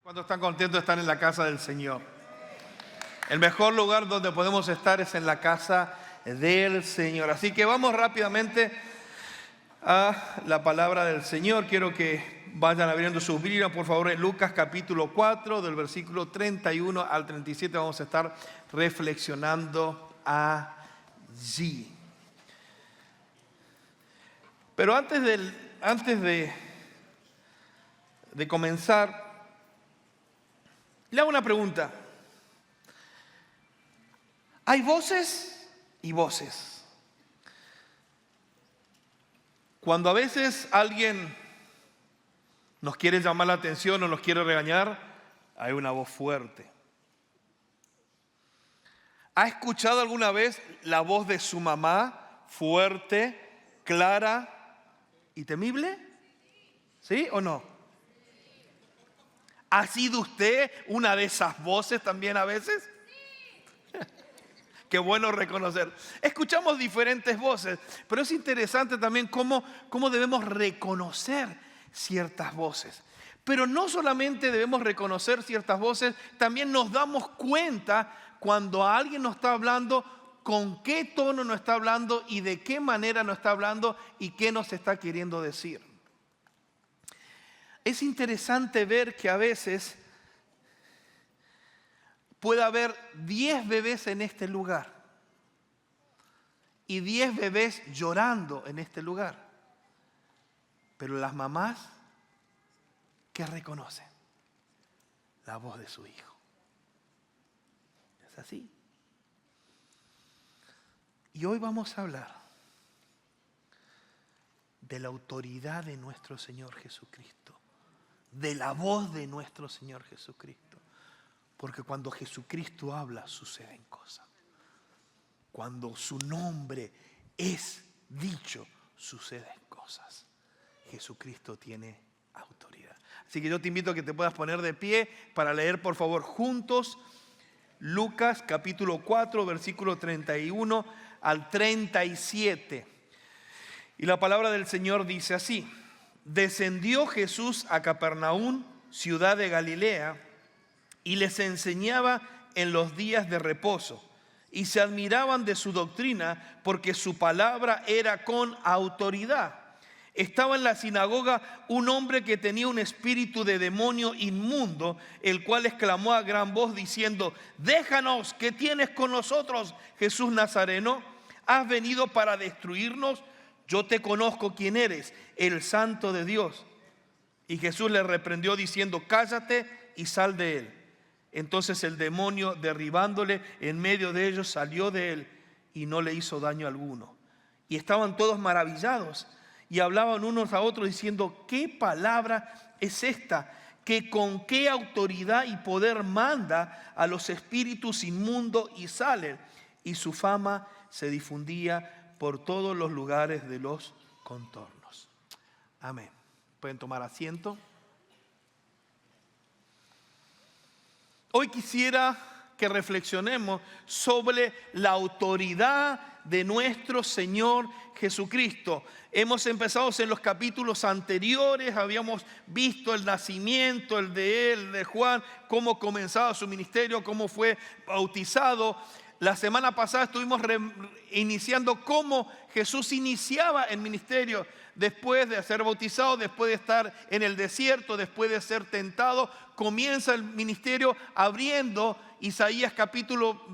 ¿Cuántos están contentos de estar en la casa del Señor? El mejor lugar donde podemos estar es en la casa del Señor. Así que vamos rápidamente a la palabra del Señor. Quiero que vayan abriendo sus Biblias, por favor, en Lucas capítulo 4, del versículo 31 al 37. Vamos a estar reflexionando allí. Pero antes de comenzar, le hago una pregunta. Hay voces y voces. Cuando a veces alguien nos quiere llamar la atención o nos quiere regañar, hay una voz fuerte. ¿Ha escuchado alguna vez la voz de su mamá, fuerte, clara y temible? ¿Sí o no? ¿Ha sido usted una de esas voces también a veces? Qué bueno reconocer. Escuchamos diferentes voces, pero es interesante también cómo debemos reconocer ciertas voces. Pero no solamente debemos reconocer ciertas voces, también nos damos cuenta cuando alguien nos está hablando, con qué tono nos está hablando y de qué manera nos está hablando y qué nos está queriendo decir. Es interesante ver que a veces puede haber 10 bebés en este lugar y 10 bebés llorando en este lugar. Pero las mamás, ¿qué reconocen? La voz de su hijo. Es así. Y hoy vamos a hablar de la autoridad de nuestro Señor Jesucristo. De la voz de nuestro Señor Jesucristo. Porque cuando Jesucristo habla, suceden cosas. Cuando su nombre es dicho, suceden cosas. Jesucristo tiene autoridad. Así que yo te invito a que te puedas poner de pie para leer, por favor, juntos Lucas capítulo 4, versículo 31 al 37. Y la palabra del Señor dice así: Descendió Jesús a Capernaum, ciudad de Galilea, y les enseñaba en los días de reposo. Y se admiraban de su doctrina, porque su palabra era con autoridad. Estaba en la sinagoga un hombre que tenía un espíritu de demonio inmundo, el cual exclamó a gran voz diciendo: Déjanos, ¿qué tienes con nosotros, Jesús Nazareno? ¿Has venido para destruirnos? Yo te conozco quién eres, el Santo de Dios. Y Jesús le reprendió diciendo: Cállate y sal de él. Entonces el demonio, derribándole en medio de ellos, salió de él y no le hizo daño alguno. Y estaban todos maravillados y hablaban unos a otros diciendo: ¿Qué palabra es esta? Que con qué autoridad y poder manda a los espíritus inmundos y salen. Y su fama se difundía por todos los lugares de los contornos. Amén. Pueden tomar asiento. Hoy quisiera que reflexionemos sobre la autoridad de nuestro Señor Jesucristo. Hemos empezado en los capítulos anteriores, habíamos visto el nacimiento, el de él, de Juan, cómo comenzaba su ministerio, cómo fue bautizado. La semana pasada estuvimos iniciando cómo Jesús iniciaba el ministerio después de ser bautizado, después de estar en el desierto, después de ser tentado. Comienza el ministerio abriendo Isaías capítulo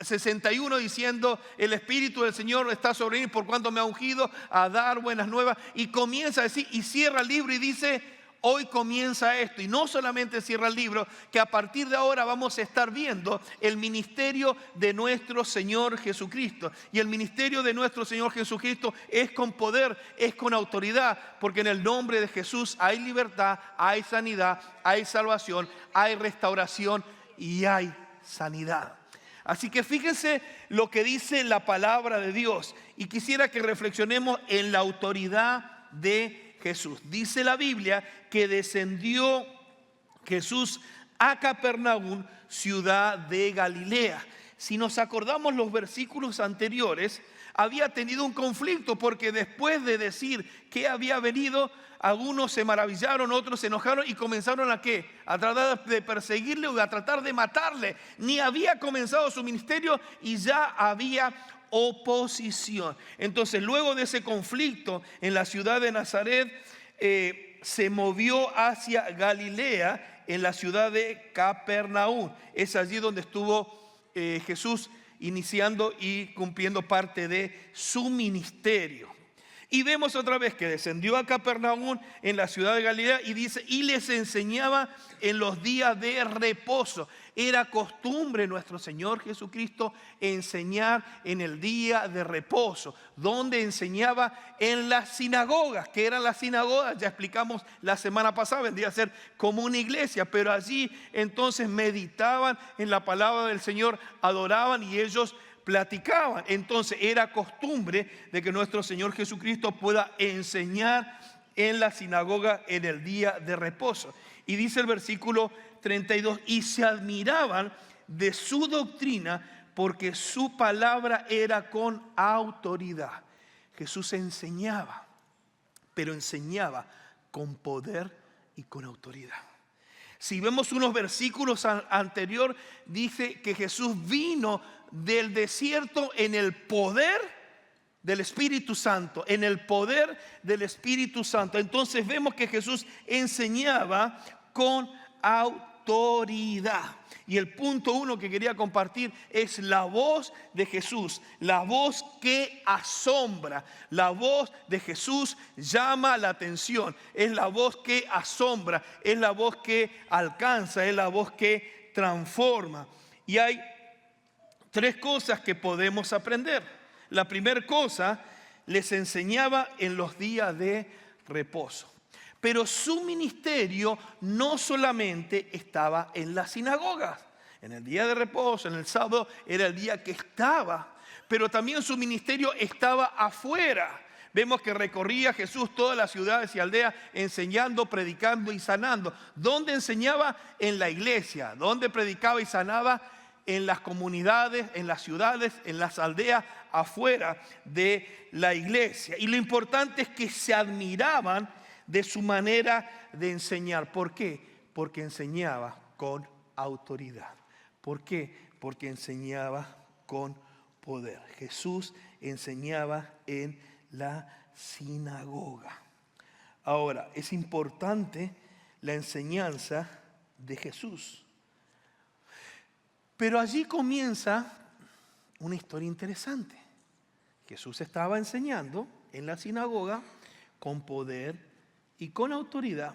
61 diciendo: el Espíritu del Señor está sobre mí por cuanto me ha ungido a dar buenas nuevas. Y comienza a decir, y cierra el libro y dice: hoy comienza esto. Y no solamente cierra el libro, que a partir de ahora vamos a estar viendo el ministerio de nuestro Señor Jesucristo. Y el ministerio de nuestro Señor Jesucristo es con poder, es con autoridad, porque en el nombre de Jesús hay libertad, hay sanidad, hay salvación, hay restauración y hay sanidad. Así que fíjense lo que dice la palabra de Dios. Y quisiera que reflexionemos en la autoridad de Jesús. Dice la Biblia que descendió Jesús a Capernaum, ciudad de Galilea. Si nos acordamos los versículos anteriores, había tenido un conflicto, porque después de decir que había venido, algunos se maravillaron, otros se enojaron y comenzaron ¿a qué? A tratar de perseguirle o a tratar de matarle. Ni había comenzado su ministerio y ya había oposición. Entonces, luego de ese conflicto en la ciudad de Nazaret, se movió hacia Galilea, en la ciudad de Capernaum. Es allí donde estuvo Jesús iniciando y cumpliendo parte de su ministerio. Y vemos otra vez que descendió a Capernaum en la ciudad de Galilea y dice, y les enseñaba en los días de reposo. Era costumbre nuestro Señor Jesucristo enseñar en el día de reposo, donde enseñaba en las sinagogas. ¿Qué eran las sinagogas? Ya explicamos la semana pasada, vendría a ser como una iglesia, pero allí entonces meditaban en la palabra del Señor, adoraban y ellos platicaban. Entonces era costumbre de que nuestro Señor Jesucristo pueda enseñar en la sinagoga en el día de reposo. Y dice el versículo 32, y se admiraban de su doctrina porque su palabra era con autoridad. Jesús enseñaba, pero enseñaba con poder y con autoridad. Si vemos unos versículos anterior, dice que Jesús vino del desierto en el poder del Espíritu Santo, en el poder del Espíritu Santo. Entonces vemos que Jesús enseñaba con autoridad. Y el punto 1 que quería compartir es la voz de Jesús, la voz que asombra. La voz de Jesús llama la atención, es la voz que asombra, es la voz que alcanza, es la voz que transforma. Y hay 3 cosas que podemos aprender. La primera cosa, les enseñaba en los días de reposo. Pero su ministerio no solamente estaba en las sinagogas. En el día de reposo, en el sábado, era el día que estaba. Pero también su ministerio estaba afuera. Vemos que recorría Jesús todas las ciudades y aldeas enseñando, predicando y sanando. ¿Dónde enseñaba? En la iglesia. ¿Dónde predicaba y sanaba? En las comunidades, en las ciudades, en las aldeas, afuera de la iglesia. Y lo importante es que se admiraban de su manera de enseñar. ¿Por qué? Porque enseñaba con autoridad. ¿Por qué? Porque enseñaba con poder. Jesús enseñaba en la sinagoga. Ahora, es importante la enseñanza de Jesús. Pero allí comienza una historia interesante. Jesús estaba enseñando en la sinagoga con poder y con autoridad,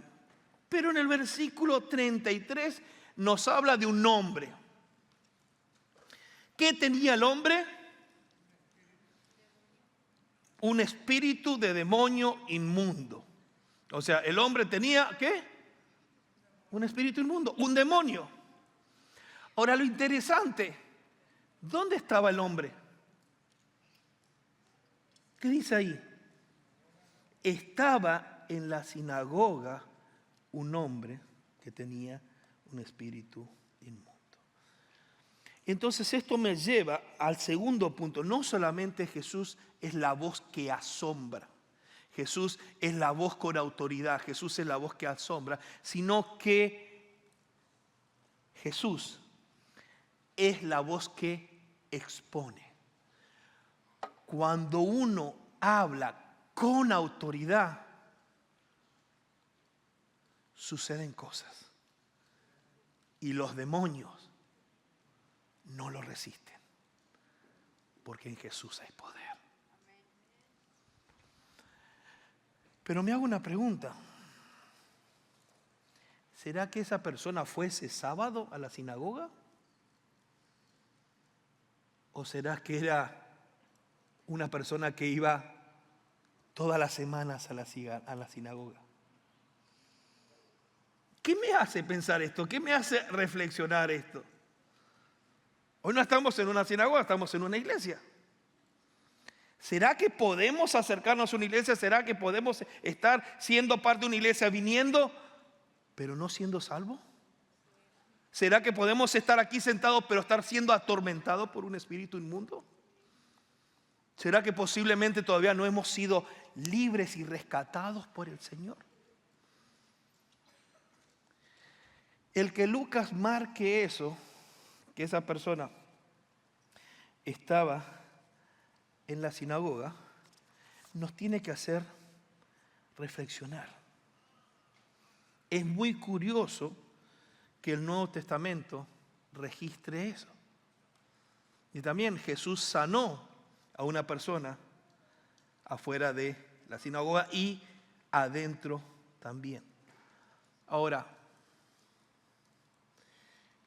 pero en el versículo 33 nos habla de un hombre. ¿Qué tenía el hombre? Un espíritu de demonio inmundo. O sea, el hombre tenía, ¿qué? Un espíritu inmundo, un demonio. Ahora lo interesante, ¿dónde estaba el hombre? ¿Qué dice ahí? Estaba en la sinagoga un hombre que tenía un espíritu inmundo. Entonces esto me lleva al segundo punto. No solamente Jesús es la voz que asombra, Jesús es la voz con autoridad, Jesús es la voz que asombra, sino que Jesús es la voz que expone. Cuando uno habla con autoridad, suceden cosas. Y los demonios no lo resisten. Porque en Jesús hay poder. Pero me hago una pregunta. ¿Será que esa persona fue ese sábado a la sinagoga? ¿O será que era una persona que iba todas las semanas a la sinagoga? ¿Qué me hace pensar esto? ¿Qué me hace reflexionar esto? Hoy no estamos en una sinagoga, estamos en una iglesia. ¿Será que podemos acercarnos a una iglesia? ¿Será que podemos estar siendo parte de una iglesia viniendo, pero no siendo salvos? ¿Será que podemos estar aquí sentados pero estar siendo atormentados por un espíritu inmundo? ¿Será que posiblemente todavía no hemos sido libres y rescatados por el Señor? El que Lucas marque eso, que esa persona estaba en la sinagoga, nos tiene que hacer reflexionar. Es muy curioso que el Nuevo Testamento registre eso. Y también Jesús sanó a una persona afuera de la sinagoga y adentro también. Ahora,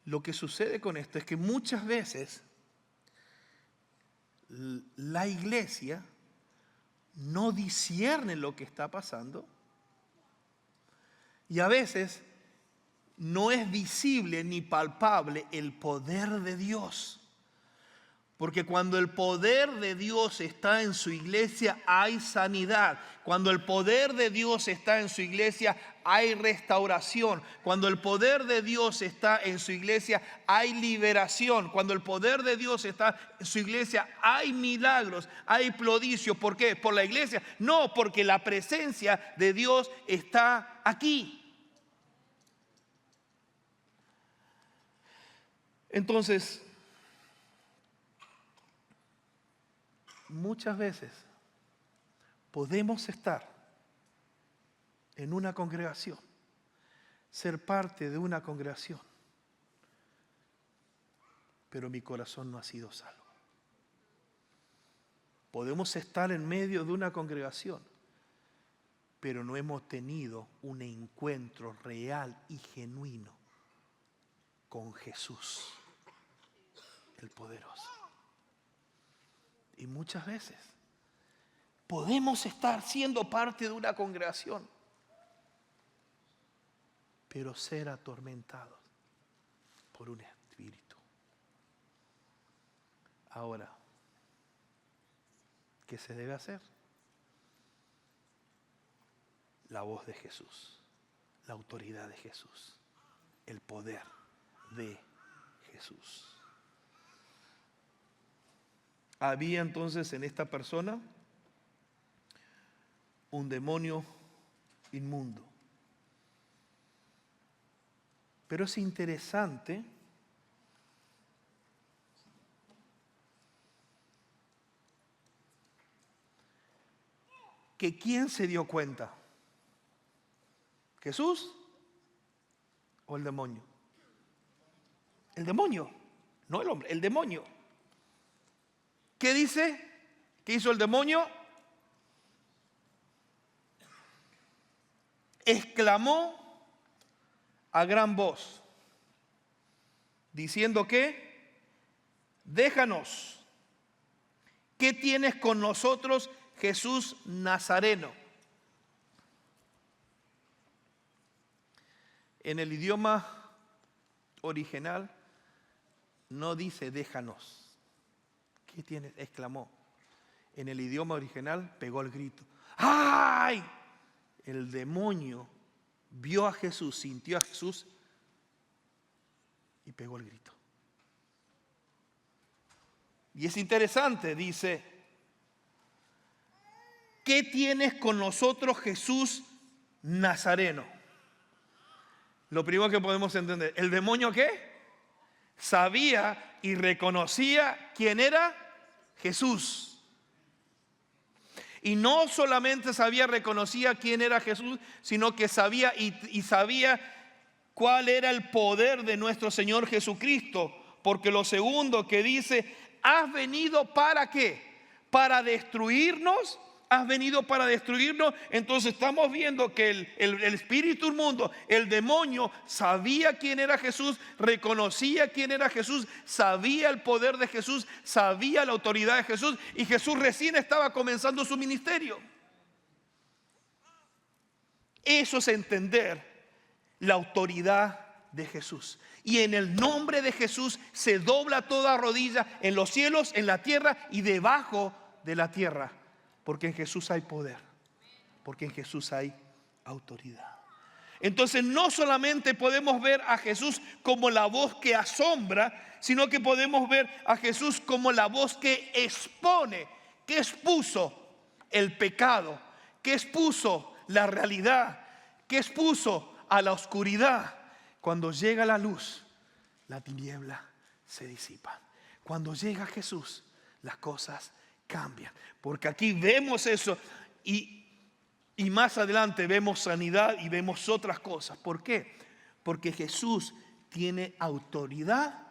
lo que sucede con esto es que muchas veces la iglesia no discierne lo que está pasando y a veces no es visible ni palpable el poder de Dios. Porque cuando el poder de Dios está en su iglesia, hay sanidad. Cuando el poder de Dios está en su iglesia, hay restauración. Cuando el poder de Dios está en su iglesia, hay liberación. Cuando el poder de Dios está en su iglesia, hay milagros, hay prodigios. ¿Por qué? ¿Por la iglesia? No, porque la presencia de Dios está aquí. Entonces, muchas veces podemos estar en una congregación, ser parte de una congregación, pero mi corazón no ha sido salvo. Podemos estar en medio de una congregación, pero no hemos tenido un encuentro real y genuino con Jesús, el poderoso. Y muchas veces podemos estar siendo parte de una congregación, pero ser atormentados por un espíritu. Ahora, ¿qué se debe hacer? La voz de Jesús, la autoridad de Jesús, el poder de Jesús. Había entonces en esta persona un demonio inmundo. Pero es interesante que ¿quién se dio cuenta? ¿Jesús o el demonio? El demonio, no el hombre, el demonio. ¿Qué dice? ¿Qué hizo el demonio? Exclamó a gran voz, diciendo que, déjanos, ¿qué tienes con nosotros, Jesús Nazareno? En el idioma original no dice déjanos. ¿Qué tienes? Exclamó. En el idioma original pegó el grito. ¡Ay! El demonio vio a Jesús, sintió a Jesús y pegó el grito. Y es interesante, dice, ¿qué tienes con nosotros, Jesús Nazareno? Lo primero que podemos entender, ¿el demonio qué? Sabía y reconocía quién era Jesús. Y no solamente sabía, reconocía quién era Jesús, sino que sabía y sabía cuál era el poder de nuestro Señor Jesucristo. Porque lo segundo que dice, ¿has venido para qué? ¿Para destruirnos? ¿Has venido para destruirnos? Entonces estamos viendo que el espíritu inmundo, el demonio, sabía quién era Jesús, reconocía quién era Jesús, sabía el poder de Jesús, sabía la autoridad de Jesús, y Jesús recién estaba comenzando su ministerio. Eso es entender la autoridad de Jesús. Y en el nombre de Jesús se dobla toda rodilla en los cielos, en la tierra y debajo de la tierra. Porque en Jesús hay poder, porque en Jesús hay autoridad. Entonces no solamente podemos ver a Jesús como la voz que asombra, sino que podemos ver a Jesús como la voz que expone que expuso el pecado, que expuso la realidad, que expuso a la oscuridad. Cuando llega la luz, la tiniebla se disipa. Cuando llega Jesús, las cosas cambian. Porque aquí vemos eso y más adelante vemos sanidad y vemos otras cosas. ¿Por qué? Porque Jesús tiene autoridad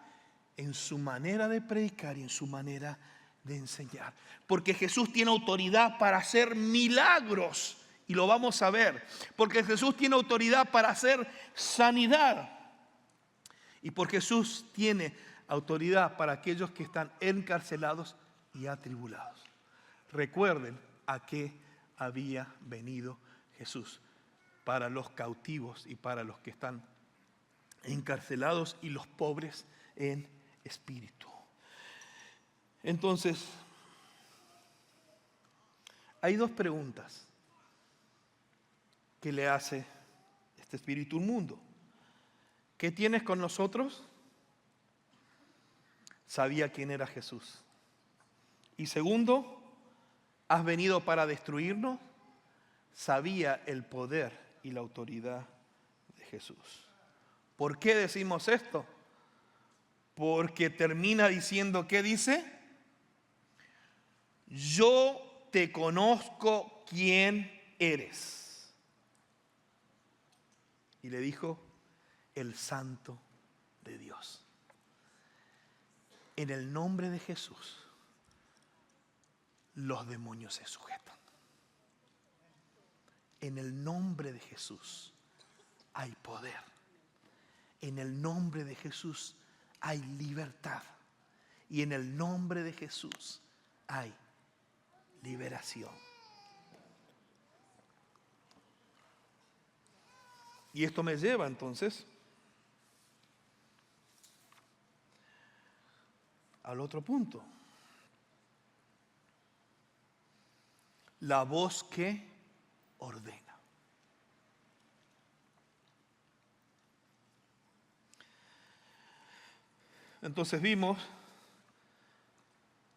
en su manera de predicar y en su manera de enseñar. Porque Jesús tiene autoridad para hacer milagros. Y lo vamos a ver. Porque Jesús tiene autoridad para hacer sanidad. Y porque Jesús tiene autoridad para aquellos que están encarcelados y atribulados. Recuerden a qué había venido Jesús. Para los cautivos y para los que están encarcelados y los pobres en espíritu. Entonces, hay dos preguntas que le hace este espíritu inmundo. ¿Qué tienes con nosotros? Sabía quién era Jesús. Y segundo, ¿has venido para destruirnos? Sabía el poder y la autoridad de Jesús. ¿Por qué decimos esto? Porque termina diciendo, ¿qué dice? Yo te conozco quién eres. Y le dijo, el Santo de Dios. En el nombre de Jesús, los demonios se sujetan. En el nombre de Jesús hay poder. En el nombre de Jesús hay libertad. Y en el nombre de Jesús hay liberación. Y esto me lleva entonces al otro punto. La voz que ordena. Entonces vimos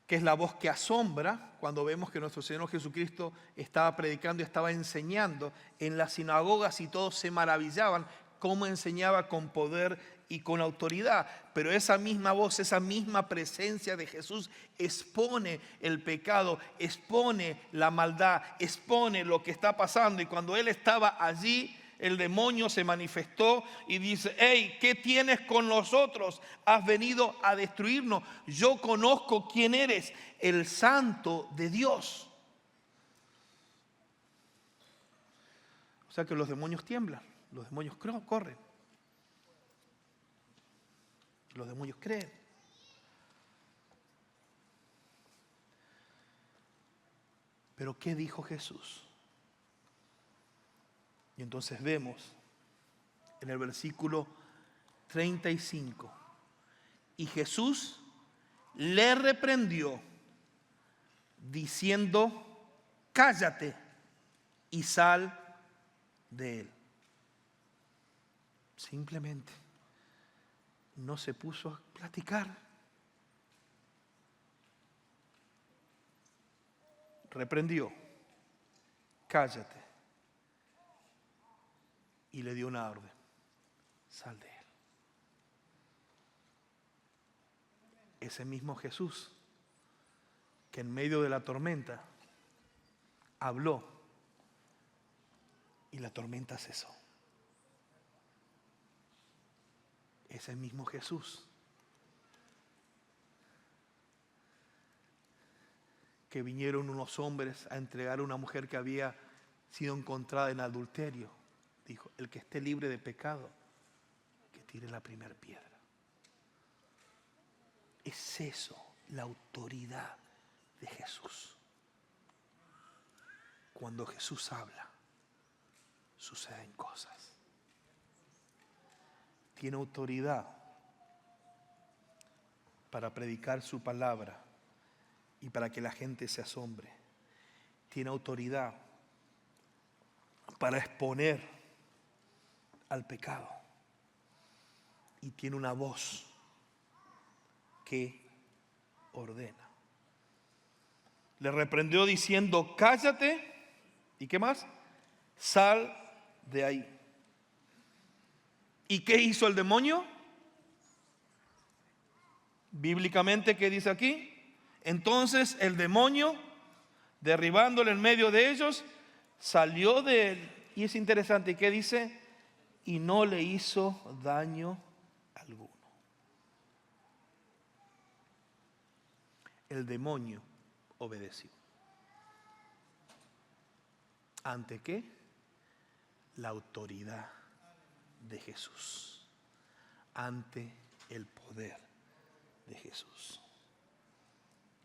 que es la voz que asombra cuando vemos que nuestro Señor Jesucristo estaba predicando y estaba enseñando en las sinagogas y todos se maravillaban cómo enseñaba con poder y con autoridad. Pero esa misma voz, esa misma presencia de Jesús expone el pecado, expone la maldad, expone lo que está pasando. Y cuando Él estaba allí, el demonio se manifestó y dice, hey, ¿qué tienes con nosotros? Has venido a destruirnos. Yo conozco quién eres, el Santo de Dios. O sea que los demonios tiemblan, los demonios corren, los demonios creen. Pero ¿qué dijo Jesús? Y entonces vemos en el versículo 35, y Jesús le reprendió diciendo, cállate y sal de él. Simplemente no se puso a platicar. Reprendió, cállate. Y le dio una orden, sal de él. Ese mismo Jesús que en medio de la tormenta habló y la tormenta cesó. Ese mismo Jesús que vinieron unos hombres a entregar a una mujer que había sido encontrada en adulterio. Dijo, el que esté libre de pecado, que tire la primera piedra. Es eso, la autoridad de Jesús. Cuando Jesús habla, suceden cosas. Tiene autoridad para predicar su palabra y para que la gente se asombre. Tiene autoridad para exponer al pecado. Y tiene una voz que ordena. le reprendió diciendo: cállate, ¿y qué más? Sal de ahí. ¿Y qué hizo el demonio? Bíblicamente, ¿qué dice aquí? Entonces el demonio, derribándole en medio de ellos, salió de él. Y es interesante, ¿qué dice? Y no le hizo daño alguno. El demonio obedeció. ¿Ante qué? La autoridad de Jesús. Ante el poder de Jesús.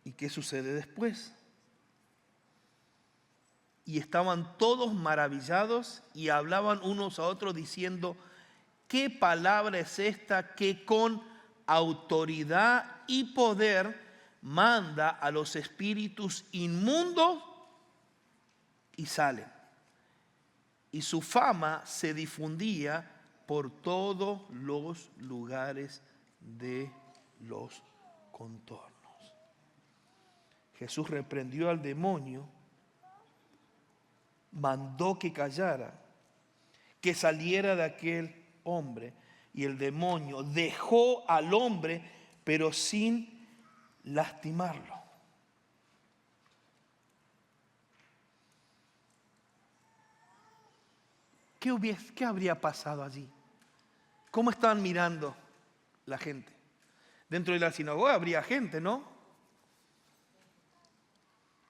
¿Y qué sucede después? Y estaban todos maravillados y hablaban unos a otros diciendo: ¿qué palabra es esta que con autoridad y poder manda a los espíritus inmundos y salen? Y su fama se difundía por todos los lugares de los contornos. Jesús reprendió al demonio, mandó que callara, que saliera de aquel hombre, y el demonio dejó al hombre, pero sin lastimarlo. ¿Qué habría pasado allí? ¿Cómo estaban mirando la gente? Dentro de la sinagoga habría gente, ¿no?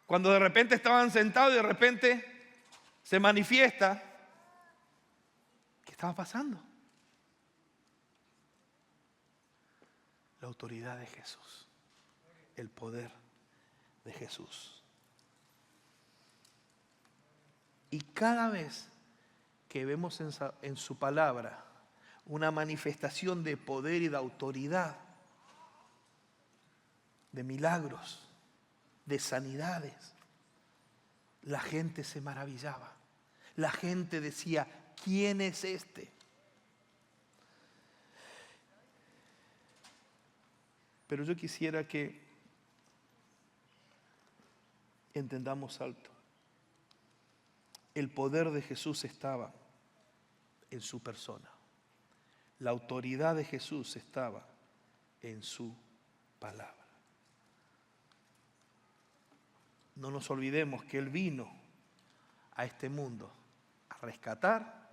Cuando de repente estaban sentados y de repente se manifiesta, ¿qué estaba pasando? La autoridad de Jesús, el poder de Jesús. Y cada vez que vemos en su palabra una manifestación de poder y de autoridad, de milagros, de sanidades, la gente se maravillaba. La gente decía: ¿quién es este? Pero yo quisiera que entendamos algo. El poder de Jesús estaba en su persona. La autoridad de Jesús estaba en su palabra. No nos olvidemos que Él vino a este mundo a rescatar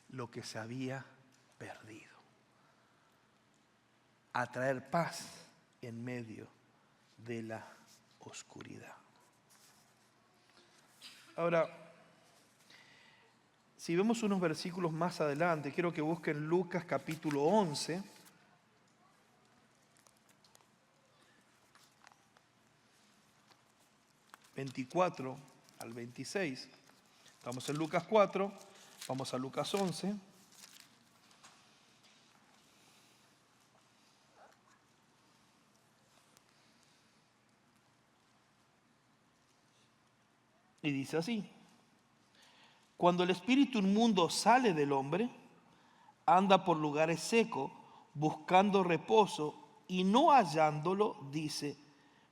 lo que se había perdido, a traer paz en medio de la oscuridad. Ahora, si vemos unos versículos más adelante, quiero que busquen Lucas capítulo 11. ...24 al 26. Estamos en Lucas 4, vamos a Lucas 11. Y dice así: cuando el espíritu inmundo sale del hombre, anda por lugares secos, buscando reposo, y no hallándolo, dice: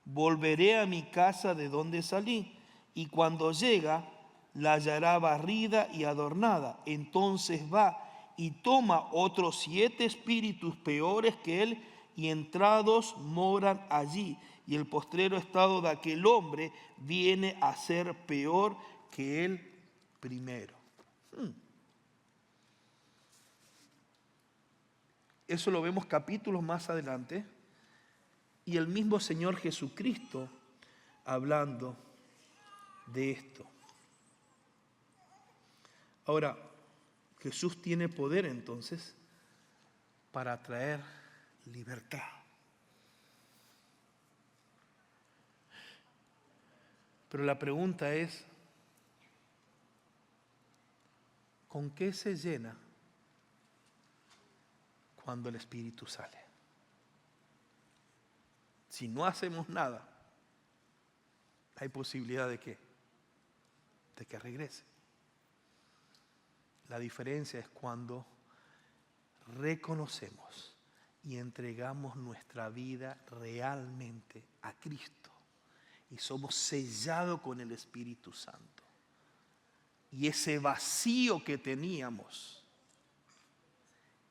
volveré a mi casa de donde salí. Y cuando llega, la hallará barrida y adornada. Entonces va y toma otros 7 espíritus peores que él, y entrados moran allí. Y el postrero estado de aquel hombre viene a ser peor que el primero. Eso lo vemos capítulos más adelante. Y el mismo Señor Jesucristo hablando de esto. Ahora, Jesús tiene poder entonces para traer libertad. Pero la pregunta es: ¿con qué se llena cuando el Espíritu sale? Si no hacemos nada, hay posibilidad de ¿qué? De que regrese. La diferencia es cuando reconocemos y entregamos nuestra vida realmente a Cristo y somos sellados con el Espíritu Santo. Y ese vacío que teníamos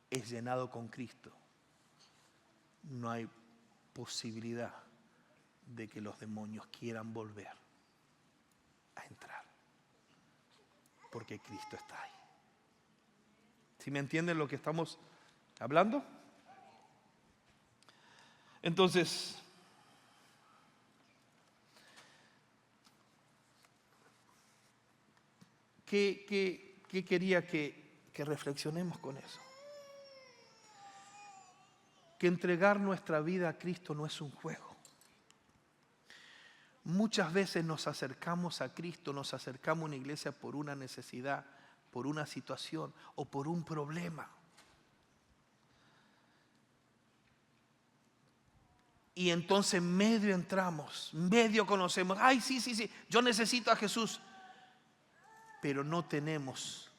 es llenado con Cristo. No hay posibilidad de que los demonios quieran volver a entrar, porque Cristo está ahí. ¿Sí me entienden lo que estamos hablando? Entonces, ¿qué quería que reflexionemos con eso? Que entregar nuestra vida a Cristo no es un juego. Muchas veces nos acercamos a Cristo, nos acercamos a una iglesia por una necesidad, por una situación o por un problema. Y entonces medio entramos, medio conocemos. Ay, sí, yo necesito a Jesús. Pero no tenemos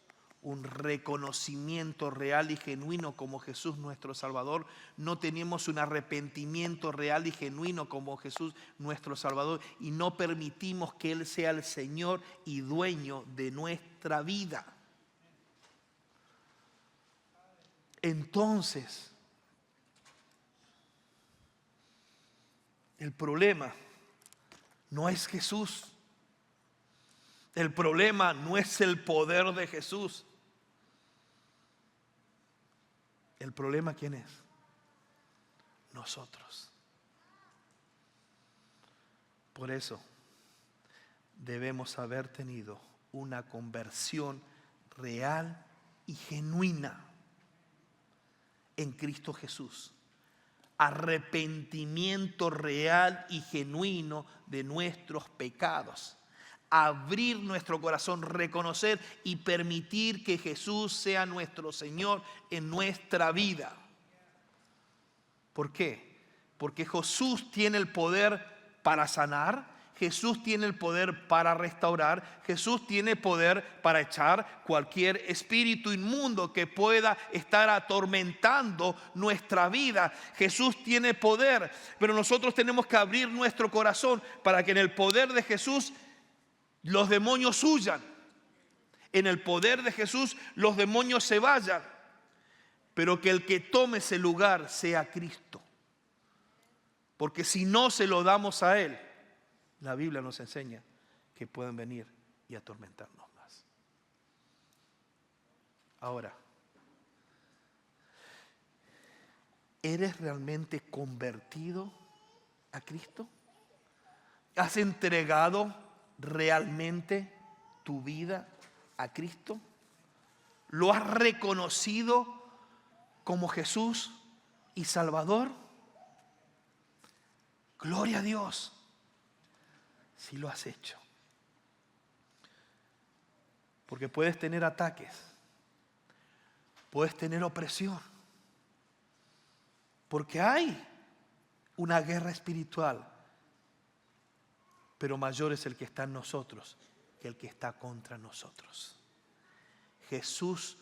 un reconocimiento real y genuino como Jesús nuestro Salvador. No tenemos un arrepentimiento real y genuino como Jesús nuestro Salvador. Y no permitimos que Él sea el Señor y dueño de nuestra vida. Entonces, el problema no es Jesús. El problema no es el poder de Jesús. ¿El problema quién es? Nosotros. Por eso debemos haber tenido una conversión real y genuina en Cristo Jesús. Arrepentimiento real y genuino de nuestros pecados. Abrir nuestro corazón, reconocer y permitir que Jesús sea nuestro Señor en nuestra vida. ¿Por qué? Porque Jesús tiene el poder para sanar, Jesús tiene el poder para restaurar, Jesús tiene poder para echar cualquier espíritu inmundo que pueda estar atormentando nuestra vida. Jesús tiene poder, pero nosotros tenemos que abrir nuestro corazón para que en el poder de Jesús los demonios huyan. En el poder de Jesús los demonios se vayan. Pero que el que tome ese lugar sea Cristo. Porque si no se lo damos a Él, la Biblia nos enseña que pueden venir y atormentarnos más. Ahora, ¿eres realmente convertido a Cristo? ¿Has entregado realmente tu vida a Cristo? ¿Lo has reconocido como Jesús y Salvador? Gloria a Dios, si lo has hecho. Porque puedes tener ataques, puedes tener opresión, porque hay una guerra espiritual. Pero mayor es el que está en nosotros que el que está contra nosotros. Jesús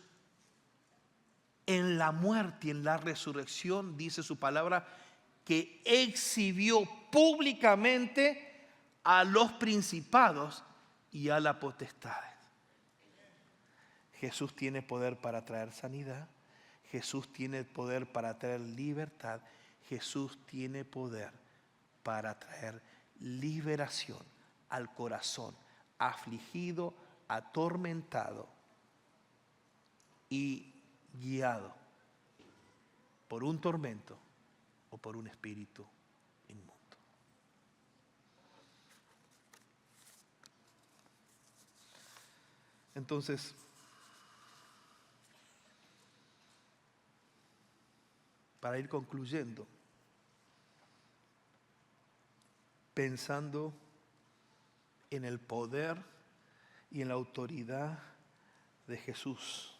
en la muerte y en la resurrección, dice su palabra, que exhibió públicamente a los principados y a las potestades. Jesús tiene poder para traer sanidad. Jesús tiene poder para traer libertad. Jesús tiene poder para traer liberación al corazón afligido, atormentado y guiado por un tormento o por un espíritu inmundo. Entonces, para ir concluyendo, pensando en el poder y en la autoridad de Jesús.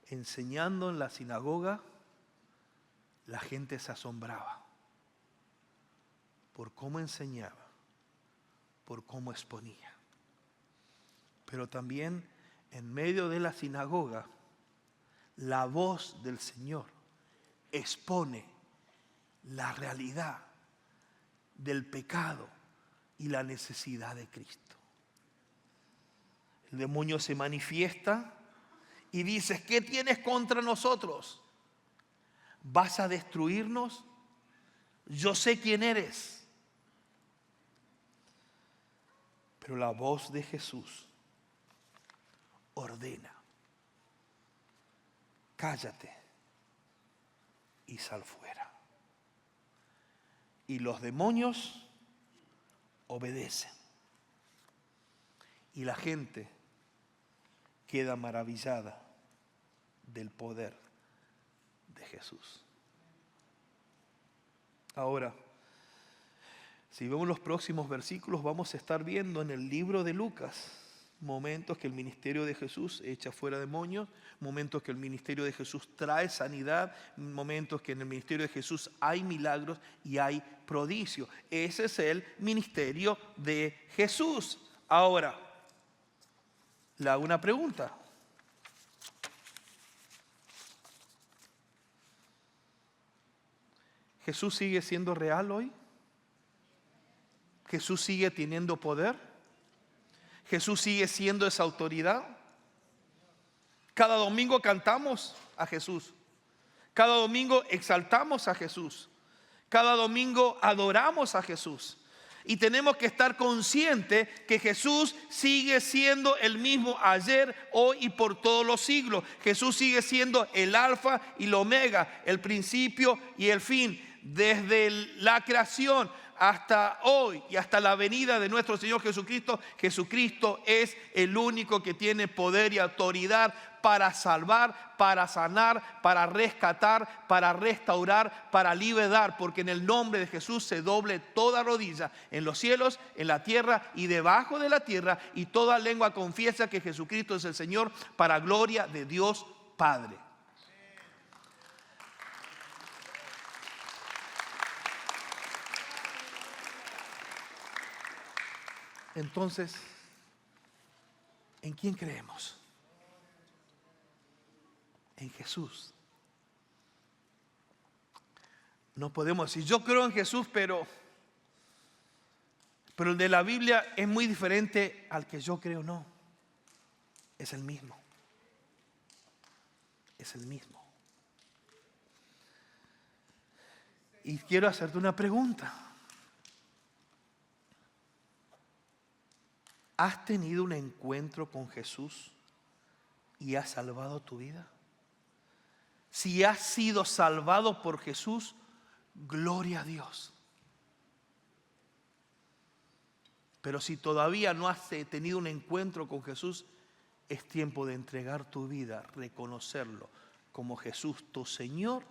Enseñando en la sinagoga, la gente se asombraba por cómo enseñaba, por cómo exponía. Pero también en medio de la sinagoga, la voz del Señor expone la realidad del pecado, y la necesidad de Cristo. El demonio se manifiesta y dice: ¿qué tienes contra nosotros? ¿Vas a destruirnos? Yo sé quién eres. Pero la voz de Jesús ordena: cállate y sal fuera. Y los demonios obedecen. Y la gente queda maravillada del poder de Jesús. Ahora, si vemos los próximos versículos, vamos a estar viendo en el libro de Lucas momentos que el ministerio de Jesús echa fuera demonios, momentos que el ministerio de Jesús trae sanidad, momentos que en el ministerio de Jesús hay milagros y hay prodigio. Ese es el ministerio de Jesús. Ahora, le hago una pregunta. ¿Jesús sigue siendo real hoy? ¿Jesús sigue teniendo poder? ¿Jesús sigue siendo esa autoridad? Cada domingo cantamos a Jesús. Cada domingo exaltamos a Jesús. Cada domingo adoramos a Jesús. Y tenemos que estar conscientes que Jesús sigue siendo el mismo ayer, hoy y por todos los siglos. Jesús sigue siendo el alfa y el omega, el principio y el fin. Desde la creación hasta hoy y hasta la venida de nuestro Señor Jesucristo, Jesucristo es el único que tiene poder y autoridad para salvar, para sanar, para rescatar, para restaurar, para liberar, porque en el nombre de Jesús se doble toda rodilla en los cielos, en la tierra y debajo de la tierra, y toda lengua confiesa que Jesucristo es el Señor, para gloria de Dios Padre. Entonces, ¿en quién creemos? En Jesús. No podemos decir: yo creo en Jesús, pero el de la Biblia es muy diferente al que yo creo. No, es el mismo. Es el mismo. Y quiero hacerte una pregunta. ¿Has tenido un encuentro con Jesús y has salvado tu vida? Si has sido salvado por Jesús, gloria a Dios. Pero si todavía no has tenido un encuentro con Jesús, es tiempo de entregar tu vida, reconocerlo como Jesús, tu Señor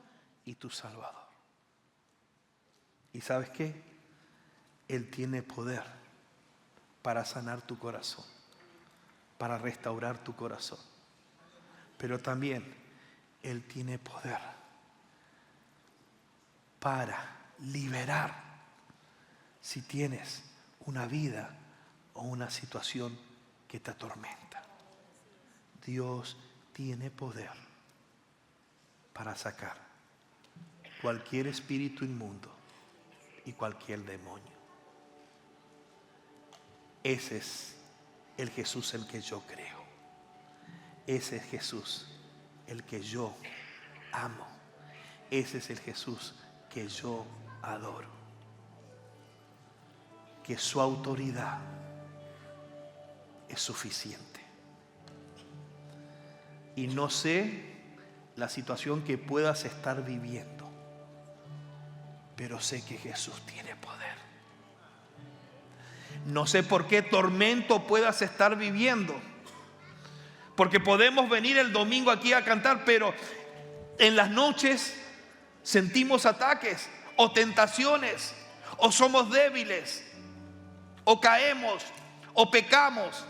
y tu Salvador. ¿Y sabes qué? Él tiene poder para sanar tu corazón, para restaurar tu corazón. Pero también Él tiene poder para liberar si tienes una vida o una situación que te atormenta. Dios tiene poder para sacar cualquier espíritu inmundo y cualquier demonio. Ese es el Jesús el que yo creo. Ese es Jesús el que yo amo. Ese es el Jesús que yo adoro. Que su autoridad es suficiente. Y no sé la situación que puedas estar viviendo, pero sé que Jesús tiene poder. No sé por qué tormento puedas estar viviendo, porque podemos venir el domingo aquí a cantar, pero en las noches sentimos ataques o tentaciones, o somos débiles, o caemos, o pecamos.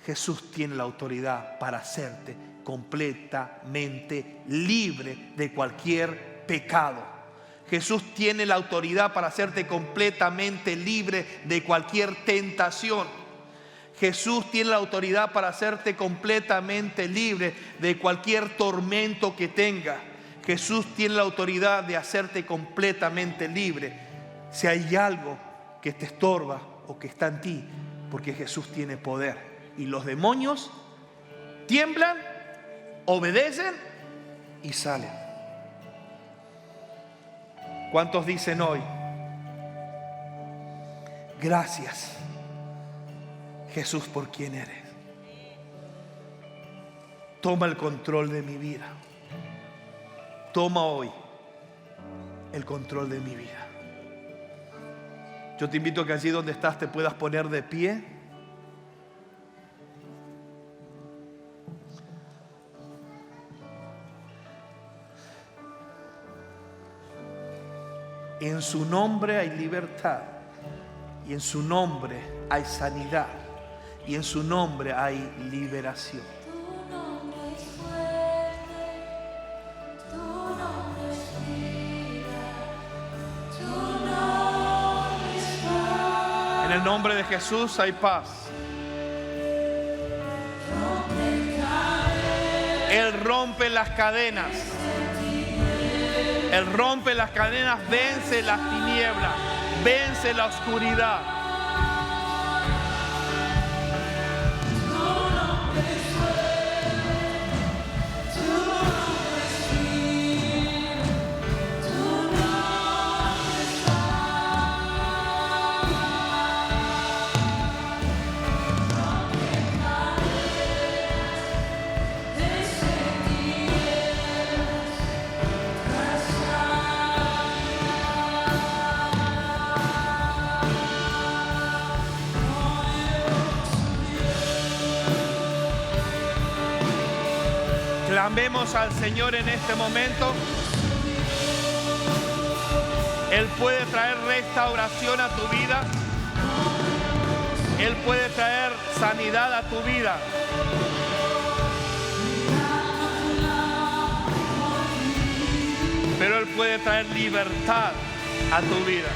Jesús tiene la autoridad para hacerte completamente libre de cualquier pecado. Jesús tiene la autoridad para hacerte completamente libre de cualquier tentación. Jesús tiene la autoridad para hacerte completamente libre de cualquier tormento que tenga. Jesús tiene la autoridad de hacerte completamente libre Si hay algo que te estorba o que está en ti, porque Jesús tiene poder. Y los demonios tiemblan, obedecen y salen. ¿Cuántos dicen hoy: gracias, Jesús, por quien eres? Toma el control de mi vida. Toma hoy el control de mi vida. Yo te invito a que allí donde estás te puedas poner de pie. En su nombre hay libertad, y en su nombre hay sanidad, y en su nombre hay liberación. Tu nombre es fuerte, tu nombre es vida, tu nombre es paz. En el nombre de Jesús hay paz. Él rompe las cadenas. Él rompe las cadenas, vence las tinieblas, vence la oscuridad. Clamemos al Señor en este momento. Él puede traer restauración a tu vida. Él puede traer sanidad a tu vida. Pero Él puede traer libertad a tu vida.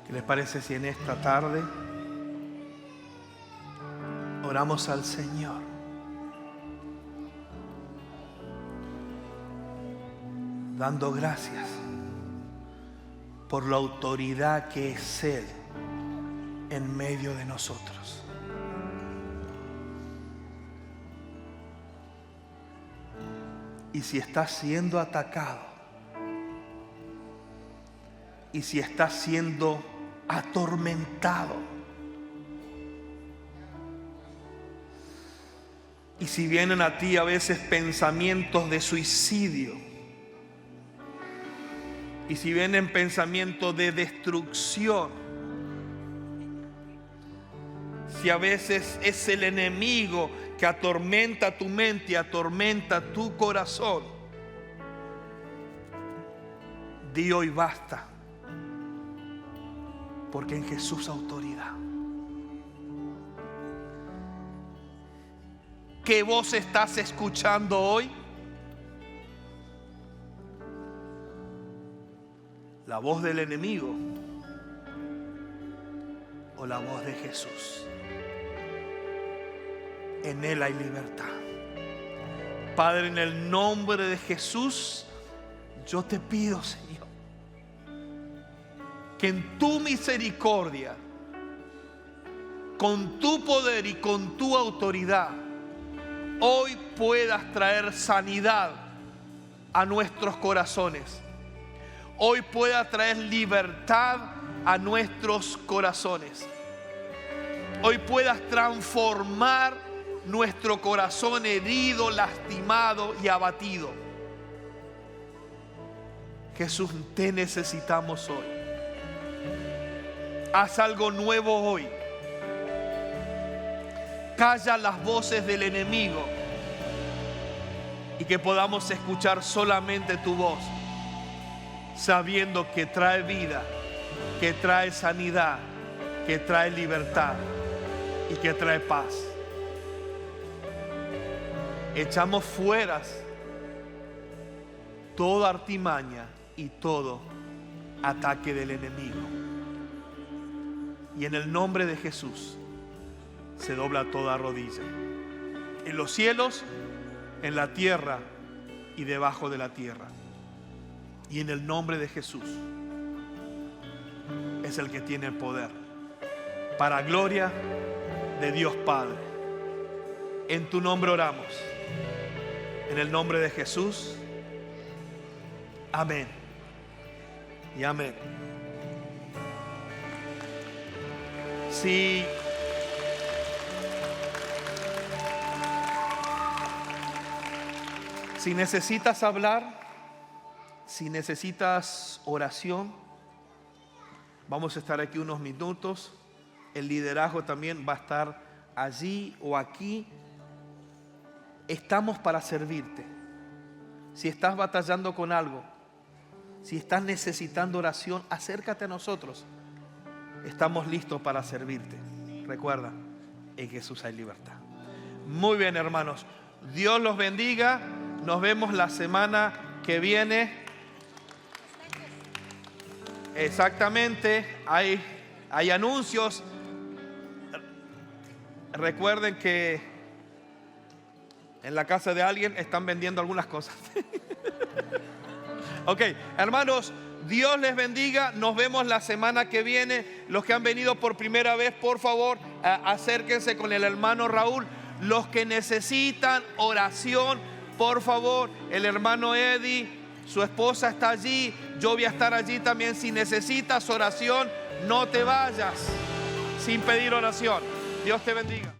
¿Qué les parece si en esta tarde oramos al Señor? Dando gracias por la autoridad que es Él en medio de nosotros. Y si estás siendo atacado, y si estás siendo atormentado, y si vienen a ti a veces pensamientos de suicidio, y si vienen pensamientos de destrucción, si a veces es el enemigo que atormenta tu mente y atormenta tu corazón, di hoy basta. Porque en Jesús autoridad. ¿Qué voz estás escuchando hoy? ¿La voz del enemigo o la voz de Jesús? En Él hay libertad. Padre, en el nombre de Jesús, yo te pido, Señor, que en tu misericordia, con tu poder y con tu autoridad, hoy puedas traer sanidad a nuestros corazones. Hoy puedas traer libertad a nuestros corazones. Hoy puedas transformar nuestro corazón herido, lastimado y abatido. Jesús, te necesitamos hoy. Haz algo nuevo hoy. Calla las voces del enemigo y que podamos escuchar solamente tu voz, sabiendo que trae vida que trae sanidad, que trae libertad y que trae paz. Echamos fuera toda artimaña y todo ataque del enemigo. Y en el nombre de Jesús se dobla toda rodilla, en los cielos, en la tierra y debajo de la tierra. Y en el nombre de Jesús es el que tiene el poder, para gloria de Dios Padre. En tu nombre oramos, en el nombre de Jesús. Amén y amén. Si necesitas hablar, si necesitas oración, vamos a estar aquí unos minutos. El liderazgo también va a estar allí o aquí. Estamos para servirte. Si estás batallando con algo, si estás necesitando oración, acércate a nosotros. Estamos listos para servirte. Recuerda, en Jesús hay libertad. Muy bien, hermanos. Dios los bendiga. Nos vemos la semana que viene. Exactamente. Hay anuncios. Recuerden que en la casa de alguien están vendiendo algunas cosas. Ok, hermanos, Dios les bendiga. Nos vemos la semana que viene. Los que han venido por primera vez, por favor, acérquense con el hermano Raúl. Los que necesitan oración, por favor, el hermano Eddie, su esposa está allí. Yo voy a estar allí también. Si necesitas oración, no te vayas sin pedir oración. Dios te bendiga.